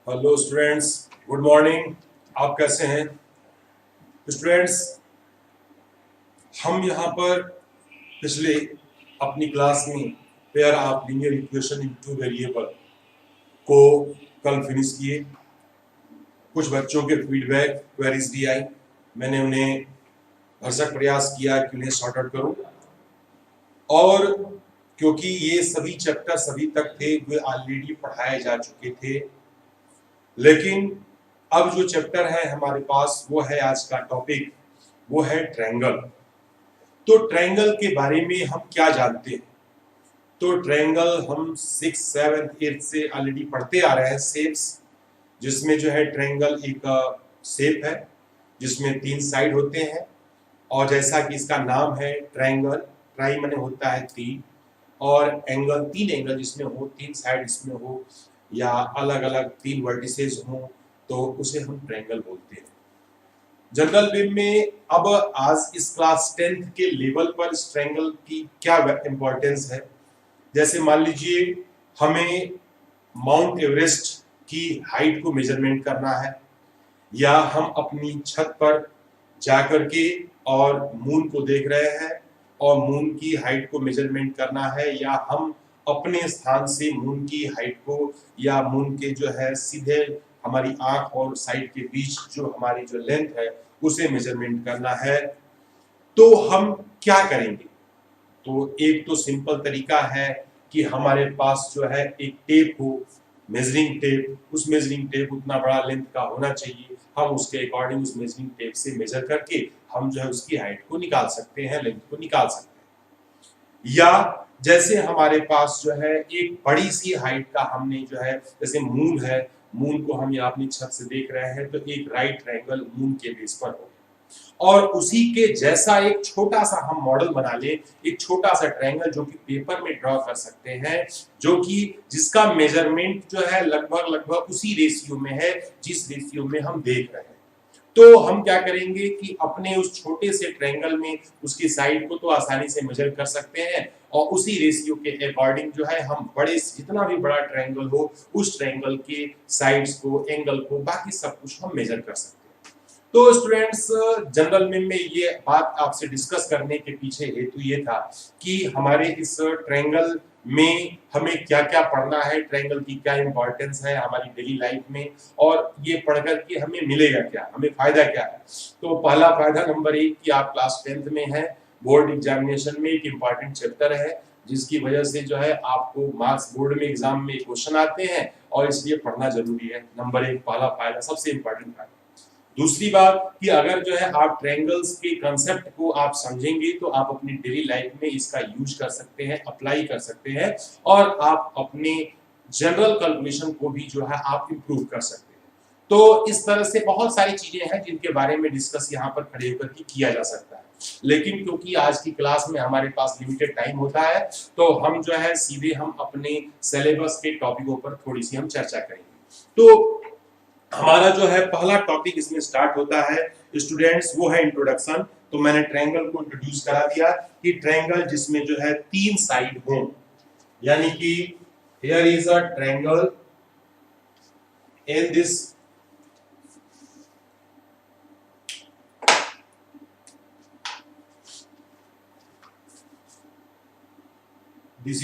Hello students, good morning. आप कैसे हैं स्टूडेंट्स? हम यहाँ पर पिछले अपनी क्लास में pair of linear equation in two variable को कल फिनिश किए। कुछ बच्चों के फीडबैक क्वेरीज भी आई। मैंने उन्हें भरसक प्रयास किया कि उन्हें सॉर्ट आउट करूं, और क्योंकि ये सभी चैप्टर सभी तक थे वे ऑलरेडी पढ़ाए जा चुके थे, लेकिन अब जो चैप्टर है हमारे पास वो है आज का टॉपिक, वो है ट्रायंगल। तो ट्रायंगल के बारे में हम क्या जानते हैं? तो ट्रायंगल हम 6, 7, 8 से ऑलरेडी पढ़ते आ रहे हैं। शेप्स, जिसमें जो है ट्रायंगल एक शेप है जिसमें 3 साइड होते हैं, और जैसा कि इसका नाम है ट्रायंगल, ट्राई माने होता है 3, और एंगल 3 एंगल जिसमें हो, 3 साइड इसमें हो, या अलग अलग 3 वर्टिसेस हो, तो उसे हम ट्रायंगल बोलते हैं जनरल वे में। अब आज इस क्लास 10th के लेवल पर इस ट्रायंगल की क्या इंपॉर्टेंस है? जैसे मान लीजिए हमें माउंट एवरेस्ट की हाइट को मेजरमेंट करना है, या हम अपनी छत पर जाकर के और मून को देख रहे हैं और मून की हाइट को मेजरमेंट करना है, या हम अपने स्थान से मून की हाइट को, या मून के जो है सीधे हमारी आंख और साइड के बीच जो हमारी जो लेंथ है उसे मेजरमेंट करना है, तो हम क्या करेंगे? तो एक तो सिंपल तरीका है कि हमारे पास जो है एक टेप हो, मेजरिंग टेप। उस मेजरिंग टेप उतना बड़ा लेंथ का होना चाहिए, हम उसके अकॉर्डिंग उस मेजरिंग टेप से मेजर करके हम जो है उसकी हाइट को निकाल सकते हैं, लेंथ को निकाल सकते हैं। या जैसे हमारे पास जो है एक बड़ी सी हाइट का हमने जो है, जैसे मून है, मून को हम यहाँ अपनी छत से देख रहे हैं, तो एक राइट ट्रायंगल मून के बेस पर हो, और उसी के जैसा एक छोटा सा हम मॉडल बना ले, एक छोटा सा ट्रायंगल जो कि पेपर में ड्रॉ कर सकते हैं, जो कि जिसका मेजरमेंट जो है लगभग लगभग उसी रेशियो में है जिस रेशियो में हम देख रहे हैं। तो हम क्या करेंगे कि अपने उस छोटे से ट्रायंगल में उसकी साइड को तो आसानी से मेजर कर सकते हैं, और उसी रेशियो के अकॉर्डिंग जो है हम बड़े जितना भी बड़ा ट्रायंगल हो उस ट्रायंगल के साइड्स को, एंगल को, बाकी सब कुछ हम मेजर कर सकते हैं। तो स्टूडेंट्स, जनरल में ये बात आपसे डिस्कस करने के पीछे हेतु ये था कि हमारे इस ट्रायंगल में हमें क्या क्या पढ़ना है, ट्रायंगल की क्या इंपॉर्टेंस है हमारी डेली लाइफ में, और ये पढ़ करके हमें मिलेगा क्या, हमें फायदा क्या है। तो पहला फायदा नंबर 1 कि आप क्लास 10th में है, बोर्ड एग्जामिनेशन में एक इम्पॉर्टेंट चैप्टर है, जिसकी वजह से जो है आपको मार्क्स बोर्ड में एग्जाम में क्वेश्चन आते हैं, और इसलिए पढ़ना जरूरी है। नंबर 1 पहला फायदा, सबसे इम्पोर्टेंट फायदा। दूसरी बात कि अगर जो है आप ट्रायंगल्स के कंसेप्ट को आप समझेंगे तो आप अपनी डेली लाइफ में इसका यूज कर सकते हैं, अप्लाई कर सकते हैं, और आप अपने जनरल कैलकुलेशन को भी जो है आप इंप्रूव कर सकते हैं। तो इस तरह से बहुत सारी चीजें हैं जिनके बारे में डिस्कस यहाँ पर खड़े होकर के किया जा सकता है, लेकिन क्योंकि आज की क्लास में हमारे पास लिमिटेड टाइम होता है, तो हम जो है सीधे हम अपने सिलेबस के टॉपिकों पर थोड़ी सी हम चर्चा करेंगे। तो हमारा जो है पहला टॉपिक इसमें स्टार्ट होता है स्टूडेंट्स, वो है इंट्रोडक्शन। तो मैंने ट्रायंगल को इंट्रोड्यूस करा दिया कि ट्रायंगल जिसमें जो है 3 साइड हो, यानी कि here is a triangle in this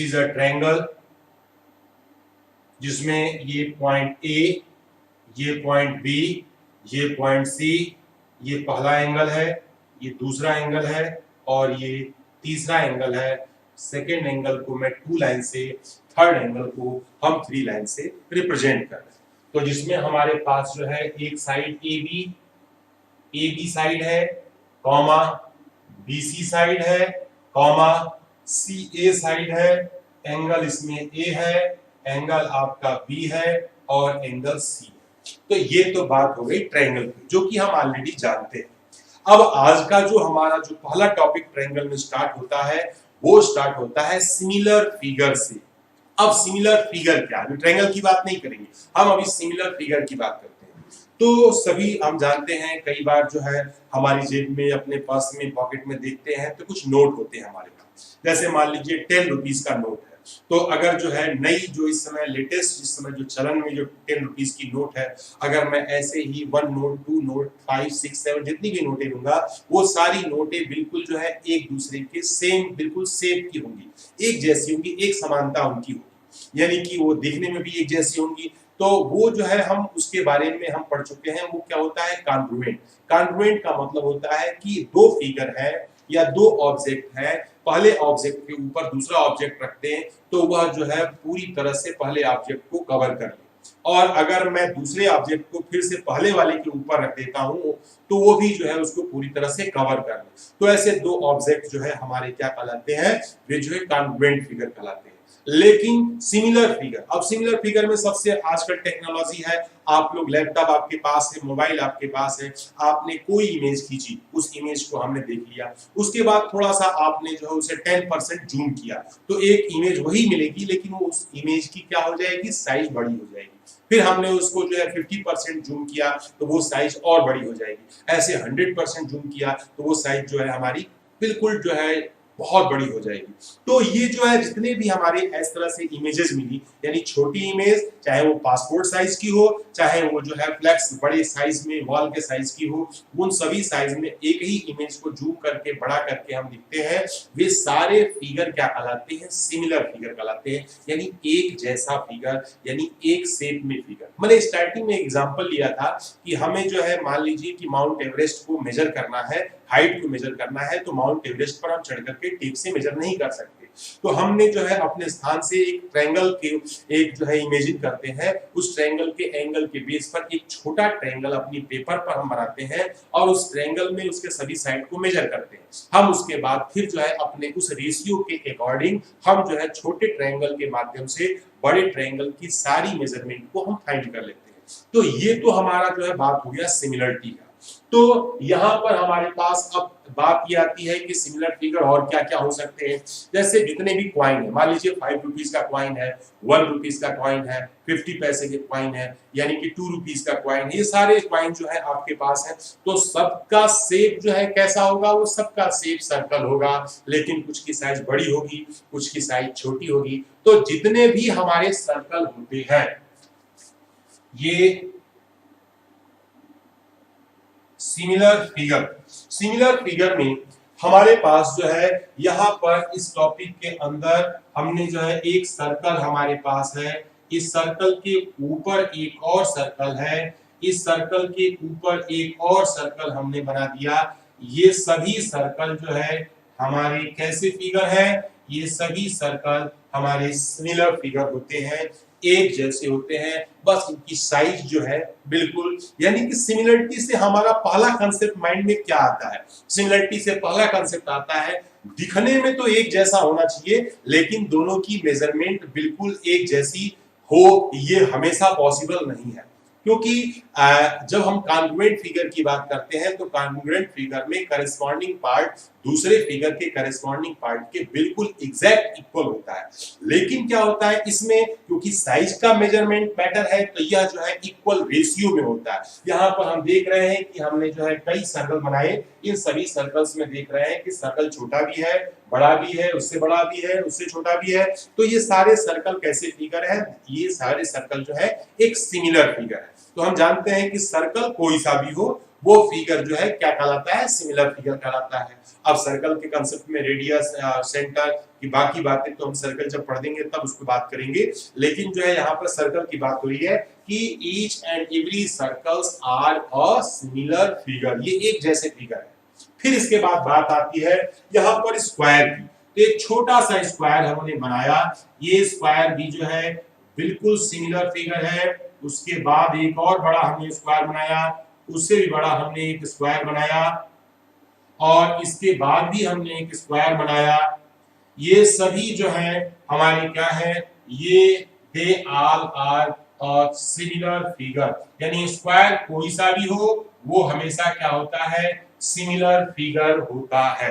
is a triangle जिसमें ये पॉइंट ए, ये पॉइंट बी, ये पॉइंट सी, ये पहला एंगल है, ये दूसरा एंगल है, और ये तीसरा एंगल है। सेकेंड एंगल को मैं 2 लाइन से, थर्ड एंगल को हम 3 लाइन से रिप्रेजेंट कर रहे हैं। तो जिसमें हमारे पास जो है एक साइड ए बी साइड है, कॉमा बी सी साइड है, कॉमा सी ए साइड है, एंगल इसमें ए है, एंगल आपका बी है, और एंगल सी है। तो ये तो बात हो गई ट्रायंगल की, जो कि हम ऑलरेडी जानते हैं। अब आज का जो हमारा जो पहला टॉपिक ट्रायंगल में स्टार्ट होता है, वो स्टार्ट होता है सिमिलर फिगर से। अब सिमिलर फिगर क्या है? ट्रायंगल की बात नहीं करेंगे, हम अभी सिमिलर फिगर की बात करते हैं। तो सभी हम जानते हैं, कई बार जो है हमारी जेब में, अपने पर्स में, पॉकेट में देखते हैं तो कुछ नोट होते हैं हमारे पास। जैसे मान लीजिए 10 रुपीज का नोट है, तो अगर जो है नई जो इस समय लेटेस्ट इस समय जो चलन में जो 10 रुपीज की नोट है, अगर मैं ऐसे ही 1 नोट 2 नोट 5 6 7 जितनी भी नोटें लूंगा, वो सारी नोटें बिल्कुल जो है एक दूसरे के सेम बिल्कुल सेम की होंगी, एक जैसी होंगी, एक समानता उनकी होगी, यानी कि वो दिखने में भी एक जैसी होंगी। तो वो जो है हम उसके बारे में हम पढ़ चुके हैं, वो क्या होता है कॉन्ग्रुएंट। कॉन्ग्रुएंट का मतलब होता है कि दो फिगर है या दो ऑब्जेक्ट है, पहले ऑब्जेक्ट के ऊपर दूसरा ऑब्जेक्ट रखते हैं तो वह जो है पूरी तरह से पहले ऑब्जेक्ट को कवर कर ले, और अगर मैं दूसरे ऑब्जेक्ट को फिर से पहले वाले के ऊपर रख देता हूं तो वो भी जो है उसको पूरी तरह से कवर कर ले। तो ऐसे दो ऑब्जेक्ट जो है हमारे क्या कहलाते हैं, वे जो है कॉन्ग्रुएंट फिगर कहलाते हैं। लेकिन सिमिलर फिगर, अब सिमिलर फिगर में सबसे आजकल टेक्नोलॉजी है, आप लोग लैपटॉप आपके पास है, मोबाइल आपके पास है, आपने कोई इमेज खींची, उस इमेज को हमने देख लिया, उसके बाद थोड़ा सा आपने जो है उसे 10% जूम किया तो एक इमेज वही मिलेगी, लेकिन वो उस इमेज की क्या हो जाएगी, साइज बड़ी हो जाएगी। फिर हमने उसको जो है 50% जूम किया तो वो साइज और बड़ी हो जाएगी, ऐसे 100% जूम किया तो वो साइज जो है हमारी बिल्कुल जो है बहुत बड़ी हो जाएगी। तो ये जो है जितने भी हमारे इस तरह से इमेजेस मिली, यानी छोटी इमेज चाहे वो पासपोर्ट साइज की हो, चाहे वो जो है फ्लेक्स बड़े साइज में वॉल के साइज की हो, उन सभी साइज में एक ही इमेज को जूम करके बड़ा करके हम दिखते हैं, वे सारे फिगर क्या कहलाते हैं, सिमिलर फिगर कहलाते हैं, यानी एक जैसा फिगर, यानी एक शेप में फिगर। मैंने स्टार्टिंग में एग्जांपल लिया था कि हमें जो है मान लीजिए कि माउंट एवरेस्ट को मेजर करना है, हाइट को मेजर करना है, तो माउंट एवरेस्ट पर हम चढ़ करके टेप से मेजर नहीं कर सकते, तो हमने जो है अपने स्थान से एक ट्रायंगल के एक जो है इमेजिन करते हैं, उस ट्रायंगल के एंगल के बेस पर एक छोटा ट्रायंगल अपनी पेपर पर हम बनाते हैं और उस ट्रायंगल में उसके सभी साइड को मेजर करते हैं। हम उसके बाद फिर जो है अपने उस रेशियो के अकॉर्डिंग हम जो है छोटे ट्रायंगल के माध्यम से बड़े ट्रायंगल की सारी मेजरमेंट को हम फाइंड कर लेते हैं। तो ये तो हमारा जो है बात हो गया सिमिलरिटी का। तो यहां पर हमारे पास अब बात ये आती है कि सिमिलर फिगर और क्या क्या हो सकते हैं। जैसे जितने भी क्वाइन है, मान लीजिए 5 रुपीज का क्वाइन है, 1 रुपीज का क्वाइन है, 50 पैसे के क्वाइन है, यानी कि 2 रुपीज का क्वाइन, ये सारे क्वाइन जो है आपके पास है, तो सबका शेप जो है कैसा होगा, वो सबका शेप सर्कल होगा, लेकिन कुछ की साइज बड़ी होगी, कुछ की साइज छोटी होगी। तो जितने भी हमारे सर्कल होते हैं, ये सिमिलर फिगर में हमारे पास जो है यहाँ पर इस टॉपिक के अंदर हमने जो है एक सर्कल हमारे पास है, इस सर्कल के ऊपर एक और सर्कल है, इस सर्कल के ऊपर एक और सर्कल हमने बना दिया। ये सभी सर्कल जो है हमारे कैसे फिगर है, ये सभी सर्कल हमारे सिमिलर फिगर होते हैं, एक जैसे होते हैं, बस इनकी साइज जो है बिल्कुल, यानी कि सिमिलरिटी से हमारा पहला कांसेप्ट माइंड में क्या आता है, सिमिलरिटी से पहला कांसेप्ट आता है दिखने में तो एक जैसा होना चाहिए, लेकिन दोनों की मेजरमेंट बिल्कुल एक जैसी हो, ये हमेशा पॉसिबल नहीं है। क्योंकि जब हम कॉन्ग्रुएंट फिगर की बात करते हैं तो कॉन्ग्रुएंट फिगर में करेस्पॉन्डिंग पार्ट दूसरे फिगर के करेस्पॉन्डिंग पार्ट के बिल्कुल एग्जैक्ट इक्वल होता है, लेकिन क्या होता है इसमें, क्योंकि साइज का मेजरमेंट मैटर है, तो यह जो है इक्वल रेशियो में होता है। यहाँ पर हम देख रहे हैं कि हमने जो है कई सर्कल बनाए, इन सभी सर्कल्स में देख रहे हैं कि सर्कल छोटा भी है, बड़ा भी है, उससे बड़ा भी है, उससे छोटा भी है, तो ये सारे सर्कल कैसे फिगर है, ये सारे सर्कल जो है एक सिमिलर फिगर है। तो हम जानते हैं कि सर्कल कोई सा भी हो, वो फिगर जो है क्या कहलाता है, सिमिलर फिगर कहलाता है। अब सर्कल के कांसेप्ट में रेडियस, सेंटर की बाकी बातें तो हम सर्कल जब पढ़ देंगे तब उसको बात करेंगे, लेकिन जो है यहाँ पर सर्कल की बात हो रही है कि each and every circles are a similar figure, ये एक जैसे फिगर है। फिर इसके बाद बात आती है यहाँ पर स्क्वायर की, तो एक छोटा सा स्क्वायर हमने बनाया, ये स्क्वायर भी जो है बिल्कुल सिमिलर फिगर है। उसके बाद एक और बड़ा हमने स्क्वायर बनाया, उससे भी बड़ा हमने एक स्क्वायर बनाया, और इसके बाद भी हमने एक स्क्वायर बनाया। ये सभी जो है हमारे क्या है, ये they all are a similar figure, यानी स्क्वायर कोई सा भी हो वो हमेशा क्या होता है, सिमिलर फिगर होता है।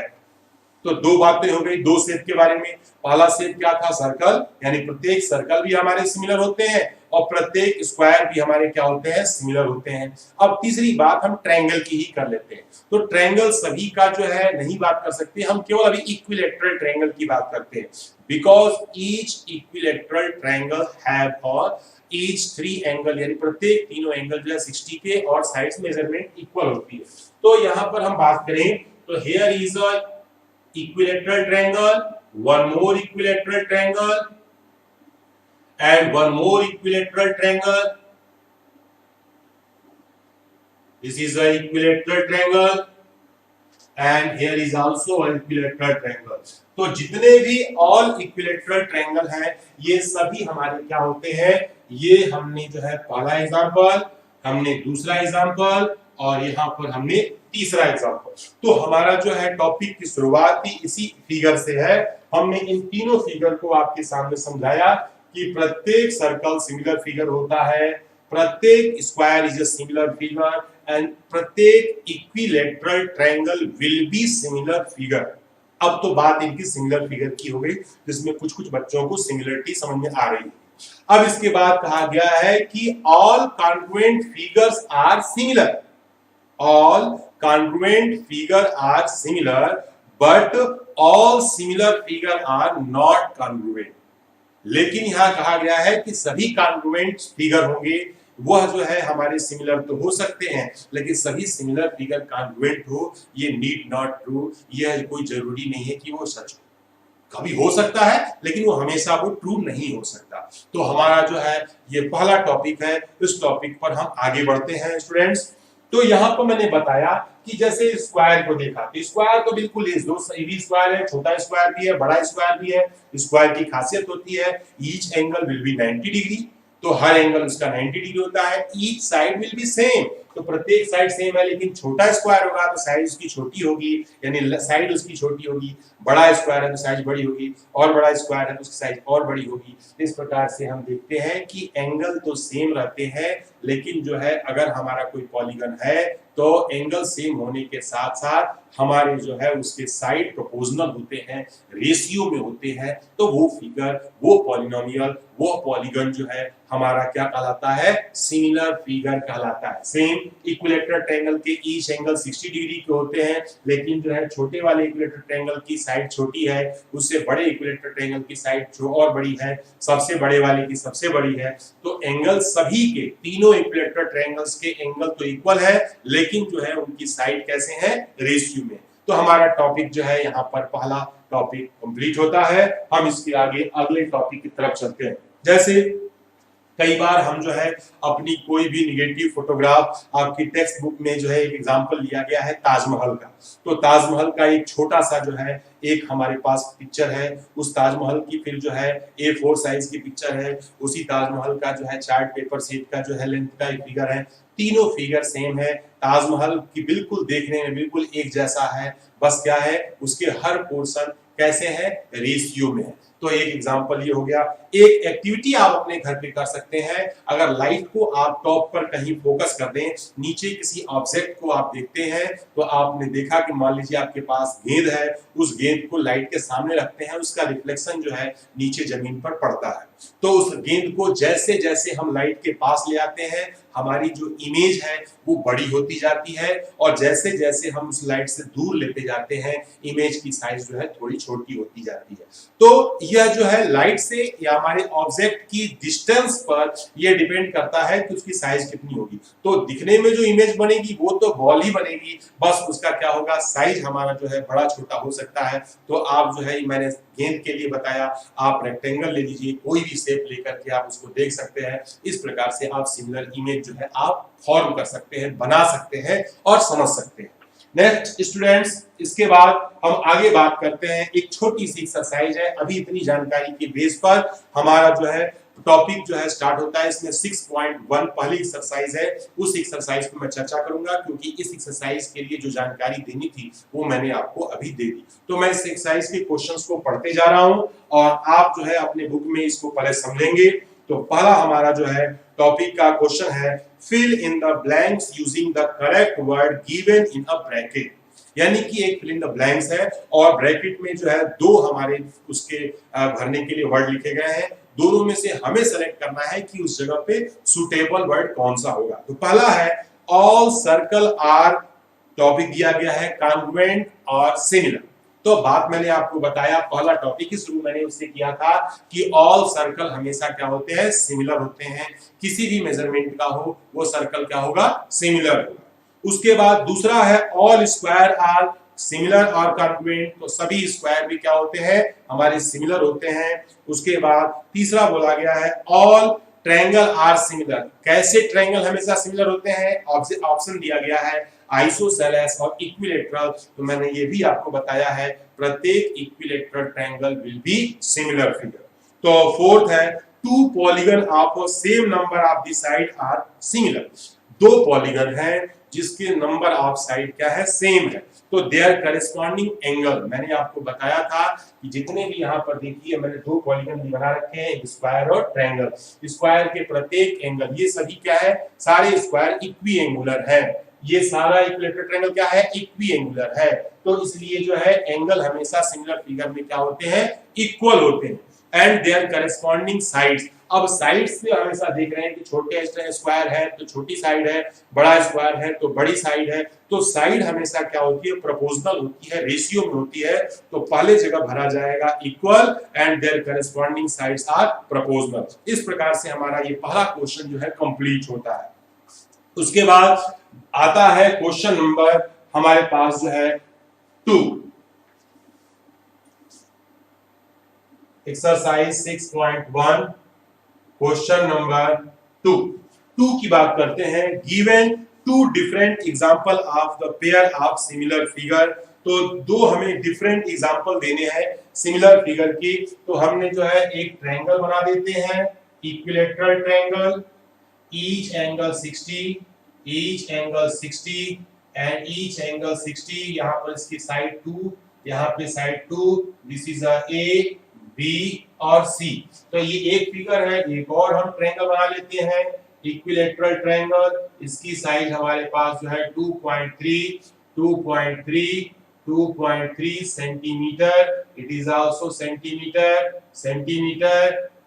तो दो बातें हो गई दो शेप के बारे में। पहला शेप क्या था, सर्कल, यानी प्रत्येक सर्कल भी हमारे सिमिलर होते हैं, और प्रत्येक स्क्वायर भी हमारे क्या होते हैं, सिमिलर होते हैं। अब तीसरी बात हम ट्रायंगल की ही कर लेते हैं। तो ट्रायंगल सभी का जो है नहीं बात कर सकते, हम केवल अभी इक्विलैटरल ट्रायंगल की बात करते हैं, because each equilateral triangle have और ईच 3 एंगल, यानी प्रत्येक तीनों एंगल जो है 60 के और साइड्स मेजरमेंट इक्वल होती है। तो यहां पर हम बात करें तो here is a equilateral triangle, one more equilateral triangle, and one more equilateral triangle. This is a equilateral triangle, and here is also an equilateral triangle. तो जितने भी all equilateral triangle हैं, ये सभी हमारे क्या होते हैं, ये हमने जो है पहला एग्जांपल, हमने दूसरा एग्जांपल और यहाँ पर हमने तीसरा एग्जांपल। तो हमारा जो है टॉपिक की शुरुआत ही इसी फिगर से है। हमने इन तीनों फिगर को आपके सामने समझाया कि प्रत्येक सर्कल सिमिलर फिगर होता है, प्रत्येक square is a similar figure and प्रत्येक equilateral triangle will be similar figure. अब तो बात इनकी सिमिलर फिगर की हो गई, जिसमें कुछ कुछ बच्चों को सिमिलरिटी समझ में आ रही है। अब इसके बाद कहा गया है कि all congruent figures are similar, all congruent figure are similar but all similar figure are not congruent। लेकिन यहां कहा गया है कि सभी congruent फिगर होंगे, वह जो है हमारे सिमिलर तो हो सकते हैं, लेकिन सभी सिमिलर फिगर congruent हो, ये नीड नॉट ट्रू, यह कोई जरूरी नहीं है कि वो सच हो। कभी हो सकता है लेकिन वो हमेशा वो ट्रू नहीं हो सकता। तो हमारा जो है ये पहला टॉपिक है, इस टॉपिक पर हम आगे बढ़ते हैं स्टूडेंट्स। तो यहाँ पर मैंने बताया कि जैसे स्क्वायर को देखा, तो स्क्वायर तो बिल्कुल दो स्क्वायर है, छोटा स्क्वायर भी है, बड़ा स्क्वायर भी है। स्क्वायर की खासियत होती है each angle will be 90 degree, तो हर एंगल उसका 90 डिग्री होता है। Each side will be same, तो प्रत्येक साइड सेम है, लेकिन छोटा स्क्वायर होगा तो साइड उसकी छोटी होगी, यानी साइड उसकी छोटी होगी। बड़ा स्क्वायर है तो साइज बड़ी होगी, और बड़ा स्क्वायर है तो उसकी साइज और बड़ी होगी। इस प्रकार से हम देखते हैं कि एंगल तो सेम रहते हैं, लेकिन जो है अगर हमारा कोई पॉलीगन है तो एंगल सेम होने के साथ साथ हमारे जो है उसके साइड प्रोपोर्शनल होते हैं, रेशियो में होते हैं। तो वो फिगर, वो पॉलिनोमियल, वो पॉलीगन जो है हमारा क्या कहलाता है, सिमिलर फिगर कहलाता है। सेम इक्विलैटरल ट्रायंगल के ईच एंगल 60 डिग्री के होते हैं, लेकिन जो है छोटे वाले इक्विलैटरल ट्रायंगल की साइड छोटी है, उससे बड़े इक्विलैटरल ट्रायंगल की साइड जो और बड़ी है, सबसे बड़े वाले की सबसे बड़ी है। तो एंगल सभी के, तीनों इक्विलैटरल ट्रायंगल्स के एंगल तो इक्वल है, लेकिन जो है उनकी साइड कैसे है, रेशियो में। तो हमारा टॉपिक जो है यहाँ पर पहला टॉपिक कंप्लीट होता है। हम इसके आगे अगले टॉपिक की तरफ चलते हैं। जैसे कई बार हम जो है अपनी कोई भी निगेटिव फोटोग्राफ, आपकी टेक्स्ट बुक में जो है एक एग्जांपल लिया गया है ताजमहल का, तो ताजमहल का एक छोटा सा जो है एक हमारे पास पिक्चर है, उस ताजमहल की फिर जो है A4 साइज की पिक्चर है, उसी ताजमहल का जो है चार्ट पेपर शीट का जो है लेंथ का एक फिगर है। तीनों फिगर सेम है, ताजमहल की बिल्कुल देखने में बिल्कुल एक जैसा है, बस क्या है उसके हर पोर्शन कैसे है, रेशियो में है। तो एक एग्जांपल ये हो गया। एक एक्टिविटी आप अपने घर पे कर सकते हैं, अगर लाइट को आप टॉप पर कहीं फोकस कर दें, नीचे किसी ऑब्जेक्ट को आप देखते हैं, तो आपने देखा कि मान लीजिए आपके पास गेंद है, उस गेंद को लाइट के सामने रखते हैं, उसका रिफ्लेक्शन जो है नीचे जमीन पर पड़ता है। तो उस गेंद को जैसे जैसे हम लाइट के पास ले आते हैं, हमारी जो इमेज है वो बड़ी होती जाती है, और जैसे जैसे हम उस लाइट से दूर लेते जाते हैं, इमेज की साइज जो है थोड़ी छोटी होती जाती है। तो यह जो है लाइट से या हमारे ऑब्जेक्ट की डिस्टेंस पर यह डिपेंड करता है कि उसकी साइज कितनी होगी। तो दिखने में जो इमेज बनेगी वो तो बॉल ही बनेगी, बस उसका क्या होगा, साइज हमारा जो है बड़ा छोटा हो सकता है। तो आप जो है मैंने गेंद के लिए बताया, आप रेक्टेंगल ले लीजिए, कोई भी शेप लेकर के आप उसको देख सकते हैं। इस प्रकार से आप सिमिलर इमेज जो है आप फॉर्म कर सकते हैं, बना सकते हैं और समझ सकते हैं। नेक्स्ट स्टूडेंट्स, इसके बाद हम आगे बात करते हैं, एक छोटी सी एक्सरसाइज है। अभी इतनी जानकारी के बेस पर हमारा जो है टॉपिक जो है स्टार्ट होता है। इसमें 6.1 पहली एक्सरसाइज है, उस एक्सरसाइज पे मैं चर्चा करूंगा, क्योंकि इस एक्सरसाइज के लिए जो जानकारी देनी थी वो मैंने आपको अभी दे दी। तो मैं इस एक्सरसाइज के क्वेश्चंस को पढ़ते जा रहा हूं और आप जो है अपने बुक में इसको पहले समझेंगे। तो पहला हमारा जो है टॉपिक का क्वेश्चन है, fill in the blanks using the correct word given in a bracket. यानी कि एक फिल इन द ब्लैंक्स है और ब्रैकेट में जो है दो हमारे उसके भरने के लिए वर्ड लिखे गए हैं। दोनों में से हमें सेलेक्ट करना है कि उस जगह पे सुटेबल वर्ड कौन सा होगा। तो पहला है ऑल सर्कल आर, टॉपिक दिया गया है कॉन्ग्रुएंट और सिमिलर। तो बात मैंने आपको बताया, पहला टॉपिक ही शुरू मैंने उससे किया था कि ऑल सर्कल हमेशा क्या होते हैं, सिमिलर होते हैं। किसी भी मेजरमेंट का हो वो सर्कल क्या होगा, सिमिलर होगा। उसके बाद दूसरा है ऑल स्क्वायर आर सिमिलर और कॉन्ग्रुएंट, तो सभी स्क्वायर भी क्या होते हैं, हमारे सिमिलर होते हैं। उसके बाद तीसरा बोला गया है ऑल ट्रायंगल आर सिमिलर, कैसे ट्रायंगल हमेशा सिमिलर होते हैं, ऑप्शन दिया गया है आइसोसेलेस और इक्विलेटरल। तो मैंने ये भी आपको बताया है प्रत्येक equilateral triangle will be similar figure. तो फोर्थ है two polygon of same number of the side are similar, दो पॉलीगन हैं जिसके नंबर ऑफ साइड क्या है, सेम है, तो देयर करेस्पॉन्डिंग एंगल, मैंने आपको बताया था कि जितने भी यहाँ पर देखिए मैंने दो पॉलीगन भी बना रखे हैं, स्क्वायर और ट्रायंगल, स्क्वायर के प्रत्येक एंगल, ये सभी क्या है, सारे स्क्वायर इक्वी एंगुलर है, ये सारा इक्विलेटरल ट्रायंगल क्या है, इक्वी एंगुलर है। तो इसलिए जो है एंगल हमेशा सिमिलर फिगर में क्या होते हैं, इक्वल होते हैं। एंड देयर करेस्पॉन्डिंग साइड्स, अब साइड्स में हमेशा देख रहे हैं कि छोटे स्क्वायर है तो छोटी साइड है, बड़ा स्क्वायर है तो बड़ी साइड है, तो साइड हमेशा क्या होती है, प्रोपोर्शनल होती है, रेशियो में होती है। तो पहले जगह भरा जाएगा equal and their corresponding sides are proportional. इस प्रकार से हमारा ये पहला क्वेश्चन जो है कंप्लीट होता है। उसके बाद आता है क्वेश्चन नंबर हमारे पास जो है 2, एक्सरसाइज 6.1 क्वेश्चन नंबर 2 की बात करते हैं। Given two different example of the pair of similar figure, तो दो हमें डिफरेंट एग्जांपल देने हैं सिमिलर फिगर की। तो हमने जो है एक ट्रायंगल बना देते हैं, equilateral triangle, each angle 60, each angle 60 and each angle 60, यहाँ पर इसकी साइड 2, यहाँ पे side 2, this is a A B और सी। तो ये एक फिगर है, एक और हम ट्रायंगल बना लेते हैं, इक्विलेटरल ट्रायंगल, इसकी साइड हमारे पास जो है 2.3 centimetre, it is also centimetre.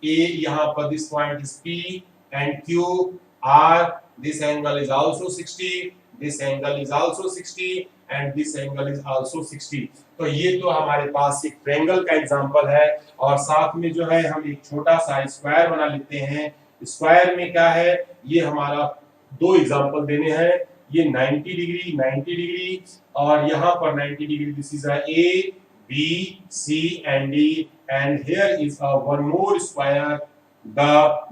ए यहाँ पर this point is P and Q R, this angle is also 60, this angle is also 60 and this angle is also 60। तो ये तो हमारे पास एक ट्रायंगल का एग्जांपल है, और साथ में जो है हम एक छोटा सा स्क्वायर बना लेते हैं। स्क्वायर में क्या है, ये हमारा दो एग्जांपल देने हैं, ये 90 डिग्री और यहाँ पर 90 degree, this is A B C and D and here is one more square, the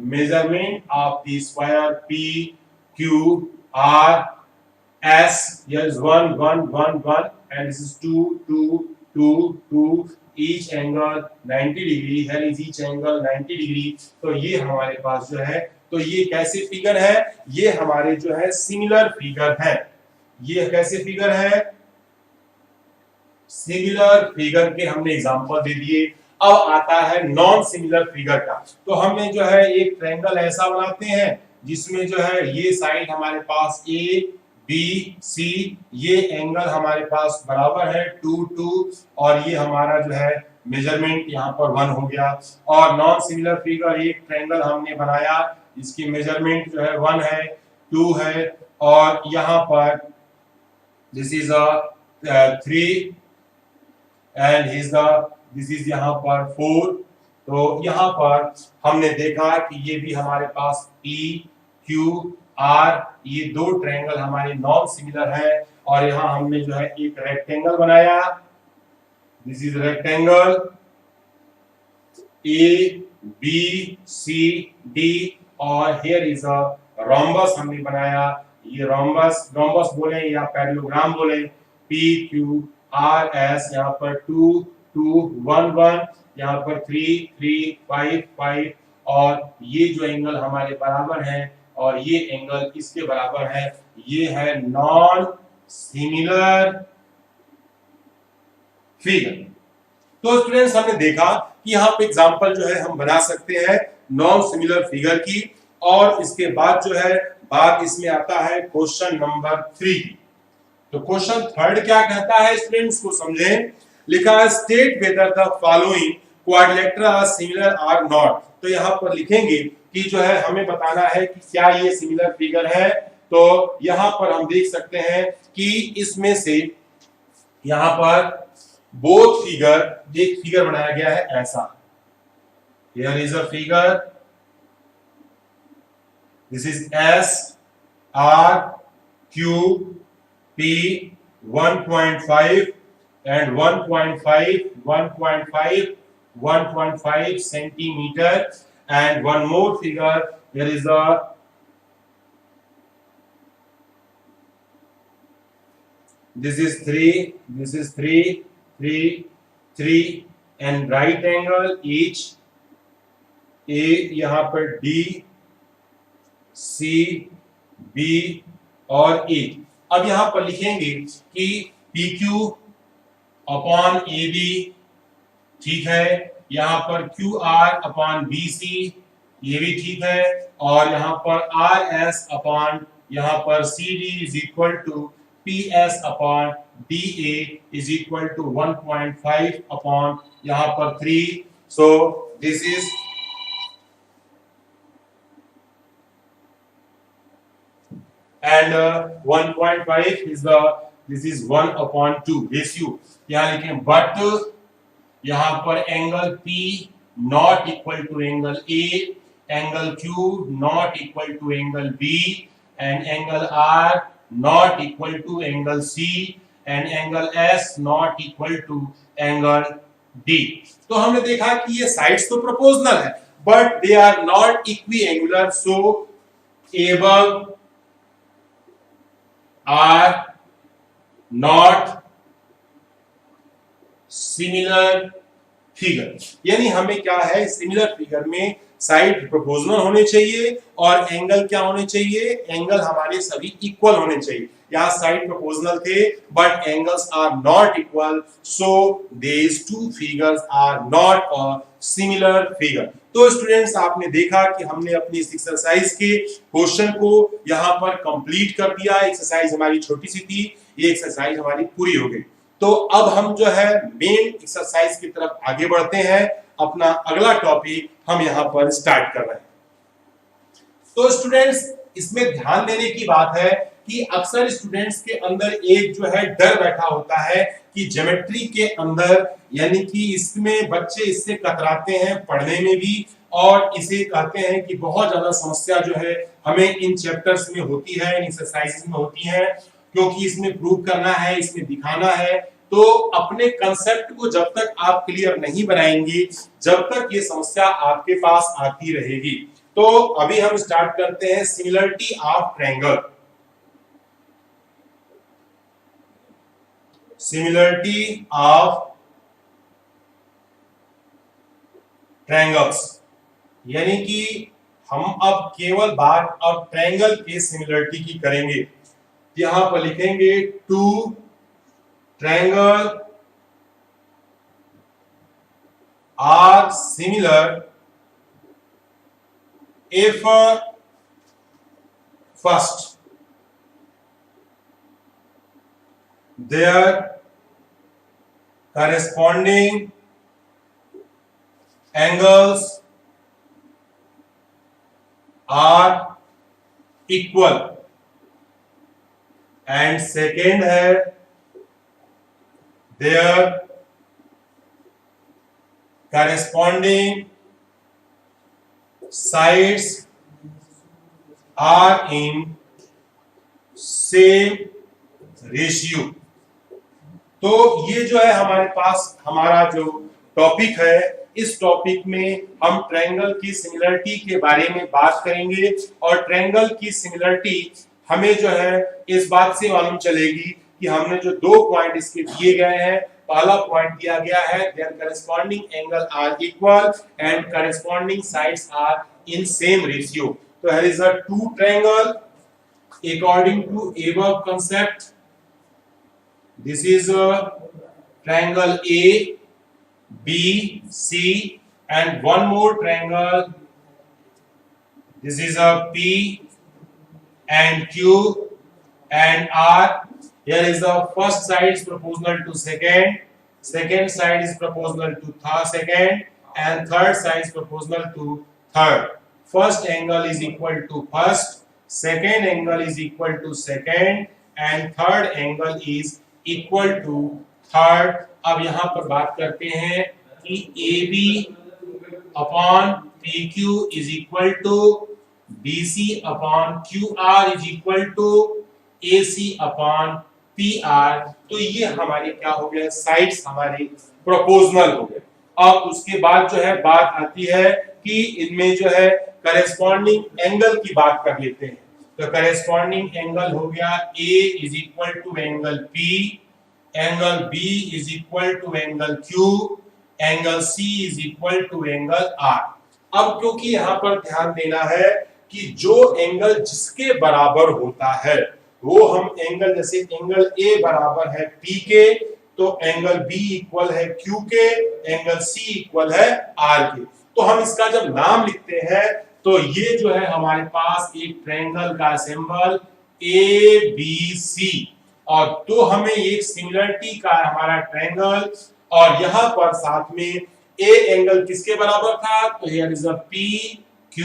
measurement of the square P Q R S, here is 1 and this is 2 each angle 90 degree, here is each angle 90 degree। तो ये हमारे पास जो है, तो ये कैसे figure है, ये हमारे जो है सिमिलर फिगर है। ये कैसे फिगर है, सिमिलर फिगर के हमने एग्जांपल दे दिए। अब आता है नॉन सिमिलर फिगर का। तो हमने जो है एक ट्रायंगल ऐसा बनाते हैं जिसमें जो है ये साइड हमारे पास ए बी सी, ये एंगल हमारे पास बराबर है 2 और ये हमारा जो है मेजरमेंट यहाँ पर 1 हो गया। और नॉन सिमिलर फिगर, एक ट्रायंगल हमने बनाया, इसकी मेजरमेंट जो है 1 है, 2 है, और यहाँ पर this is a 3 and this is यहाँ पर 4। तो यहाँ पर हमने देखा कि ये भी हमारे पास P Q R, ये दो ट्रायंगल हमारे नॉन सिमिलर है, और यहाँ हमने जो है एक रेक्टेंगल बनाया, this is rectangle A B C D, और हियर इज अ रोम्बस हमने बनाया, ये रोम्बस बोले या पैरेललोग्राम बोले, P Q R S, यहाँ पर 2 1 1, यहाँ पर 3 3 5 5, और ये जो एंगल हमारे बराबर है और ये एंगल इसके बराबर है, ये है नॉन सिमिलर फिगर। तो स्टूडेंट्स हमने देखा कि यहाँ पे एग्जांपल जो है हम बना सकते हैं नॉन सिमिलर फिगर की। और इसके बाद जो है बात इसमें आता है क्वेश्चन नंबर 3। तो क्वेश्चन थर्ड क्या कहता है, स्टूडेंट्स को समझें। लिखा है state whether the following quadrilateral are similar or not. तो यहाँ पर लिखेंगे कि जो है हमें बताना है कि क्या ये सिमिलर फिगर है। तो यहाँ पर हम देख सकते हैं कि इसमें से यहाँ पर बोथ फिगर, एक फिगर बनाया गया है ऐसा, here is a figure, this is S R Q P 1.5 and 1.5 centimeter, and one more figure, there is a this is 3 and right angle each, a यहाँ पर D C B और A। अब यहाँ पर लिखेंगे कि PQ अपॉन AB, ठीक है, यहाँ पर QR अपॉन BC, ये भी ठीक है, और यहाँ पर RS अपॉन यहाँ पर CD is equal to PS upon DA is equal to 1.5 upon यहाँ पर 3। So this is and 1.5 is this is 1/2 ratio। यहाँ लिखें बट यहाँ पर angle P not equal to angle A, angle Q not equal to angle B, and angle R not equal to angle C, and angle S not equal to angle D। तो हमने देखा कि ये sides तो proportional है but they are not equiangular, so above are not similar figure। यानी हमें क्या है, सिमिलर फिगर में साइड प्रोपोर्शनल होने चाहिए और एंगल क्या होने चाहिए, एंगल हमारे सभी इक्वल होने चाहिए। यहाँ साइड प्रोपोर्शनल थे but angles are not equal, so these two figures are not a similar figure। तो स्टूडेंट्स आपने देखा कि हमने अपनी इस एक्सरसाइज के क्वेश्चन को यहाँ पर कंप्लीट कर दिया। एक्सरसाइज हमारी छोटी सी थी, ये एक्सरसाइज हमारी पूरी हो गई। तो अब हम जो है मेन एक्सरसाइज की तरफ आगे बढ़ते हैं। अपना अगला टॉपिक हम यहाँ पर स्टार्ट कर रहे हैं। तो स्टूडेंट्स इसमें ध्यान देने की बात है कि अक्सर स्टूडेंट्स के अंदर एक जो है डर बैठा होता है कि ज्योमेट्री के अंदर, यानी कि इसमें बच्चे इससे कतराते हैं पढ़ने में भी, और इसे कहते हैं कि बहुत ज्यादा समस्या जो है हमें इन चैप्टर्स में होती है, इन एक्सरसाइजेस में होती है, क्योंकि इसमें प्रूव करना है, इसमें दिखाना है। तो अपने कंसेप्ट को जब तक आप क्लियर नहीं बनाएंगे, जब तक ये समस्या आपके पास आती रहेगी। तो अभी हम स्टार्ट करते हैं similarity of triangle. Similarity of triangles, यानी कि हम अब केवल बात अब ट्रायंगल के सिमिलरिटी की करेंगे। यहां पर लिखेंगे two triangle are similar if first their corresponding angles are equal, and second है their corresponding sides are in same ratio। तो ये जो है हमारे पास हमारा जो टॉपिक है, इस टॉपिक में हम ट्रायंगल की सिमिलरिटी के बारे में बात करेंगे। और ट्रायंगल की सिमिलरिटी हमें जो है इस बात से मालूम चलेगी कि हमने जो दो पॉइंट इसके दिए गए हैं, पहला पॉइंट दिया गया है their corresponding angle are equal and corresponding sides are in same ratio। तो here is a two triangle according to above concept। This is a triangle A B C and one more triangle, this is a P and Q and R। Here is the first side is proportional to second, second side is proportional to third second, and third side is proportional to third. First angle is equal to first, second angle is equal to second, and third angle is equal to third. अब यहाँ पर बात करते हैं कि AB upon PQ is equal to BC upon QR is equal to AC upon PR. तो ये हमारे क्या हो गया, साइड्स हमारे प्रोपोर्शनल हो गए. अब उसके बाद जो है बात आती है कि इनमें जो है करेस्पॉन्डिंग एंगल की बात कर लेते हैं. तो करेस्पॉन्डिंग एंगल हो गया A is equal to angle P, angle B is equal to angle Q, angle C is equal to angle R. अब क्योंकि यहाँ पर ध्यान देना है कि जो एंगल जिसके बराबर होता है वो हम एंगल, जैसे एंगल A बराबर है P के, तो एंगल B इक्वल है Q के, एंगल C इक्वल है R के. तो हम इसका जब नाम लिखते हैं तो ये जो है हमारे पास एक ट्रायंगल का सिंबल ABC, और तो हमें एक सिमिलरिटी का हमारा ट्रायंगल, और यहाँ पर साथ में A एंगल किसके बराबर था, तो here is a P Q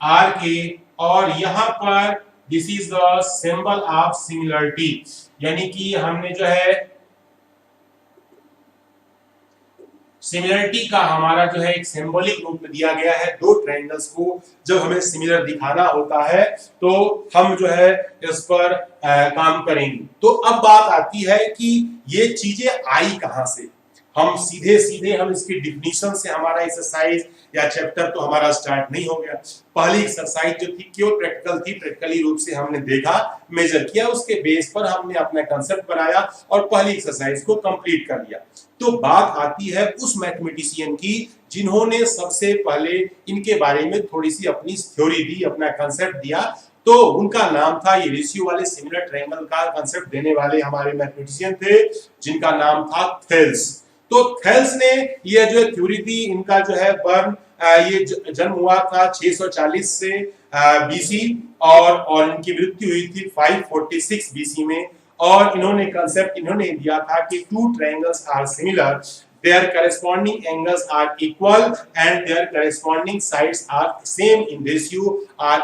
R के, और यहाँ पर this is the symbol of similarity. यानी कि हमने जो है सिमिलरिटी का हमारा जो है एक सिंबॉलिक रूप में दिया गया है. दो ट्रायंगल्स को जब हमें सिमिलर दिखाना होता है तो हम जो है इस पर काम करेंगे. तो अब बात आती है कि ये चीजें आई कहां से. हम सीधे हम इसकी डिफिनीशन से हमारा एक्सरसाइज या चैप्टर तो हमारा स्टार्ट नहीं हो गया. पहली एक्सरसाइज जो थी केवल प्रैक्टिकल थी, प्रैक्टिकली रूप से हमने देखा, मेजर किया, उसके बेस पर हमने अपना कंसेप्ट बनाया और पहली एक्सरसाइज को कंप्लीट कर लिया. तो बात आती है उस मैथमेटिशियन की जिन्होंने सबसे पहले इनके बारे में थोड़ी सी अपनी थ्योरी दी, अपना कंसेप्ट दिया. तो उनका नाम था, ये रेशियो वाले सिमिलर ट्रायंगल का कंसेप्ट देने वाले हमारे मैथमेटिशियन थे जिनका नाम था थेल्स. तो थेल्स ने ये जो थ्योरी दी, इनका जो है बर्न ये जन्म हुआ था 640 से बीसी, और इनकी मृत्यु हुई थी 546 बीसी में. और इन्होंने कंसेप्ट दिया था कि two triangles are similar, their corresponding angles are equal and their corresponding sides are same in ratio, are